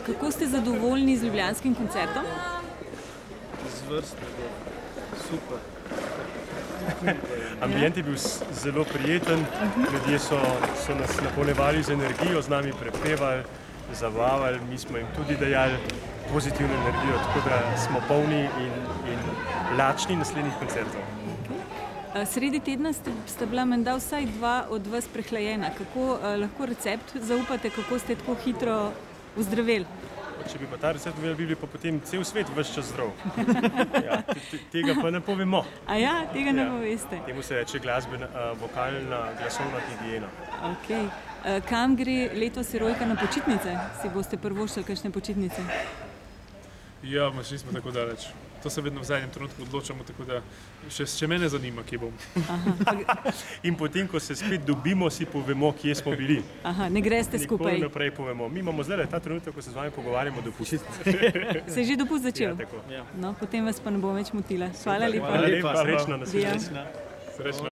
Kako ste zadovoljni z ljubljanskim koncertom? Izvrstno, super. Ambient je bil zelo prijeten, ljudje so nas napolnjevali z energijo, z nami prepevali, zabavali, mi smo jim tudi dajali pozitivno energijo, tako da smo polni in lačni naslednjih koncertov. Sredi tedna sta bila menda vsaj dva od vas prehlajena. Kako lahko recept zaupate, kako ste tako hitro ozdraveli? Če bi pa ta recept dobili, bi bili pa potem cel svet ves čas zdrav. Ja, tega pa ne povemo. A ja, tega ne poveste. Temu se reče glasbena, vokalna, glasovna higiena. Okay. Kam gre letos herojka na počitnice? Si boste privoščili kakšne počitnice? Ja, še nismo tako daleč. To se vedno v zadnjem trenutku odločamo, tako da še mene zanima, kje bom. In potem, ko se spet dobimo, si povemo, kje smo bili. Aha, ne greste skupaj. Nikoli naprej povemo. Mi imamo zdaj ta trenutek, ko se z vami pogovarjamo, dopust. Se je že dopust začel? Ja, tako. No, potem vas pa ne bom več motila. Hvala lepa. Hvala lepa, srečno, naslednjič. Srečno.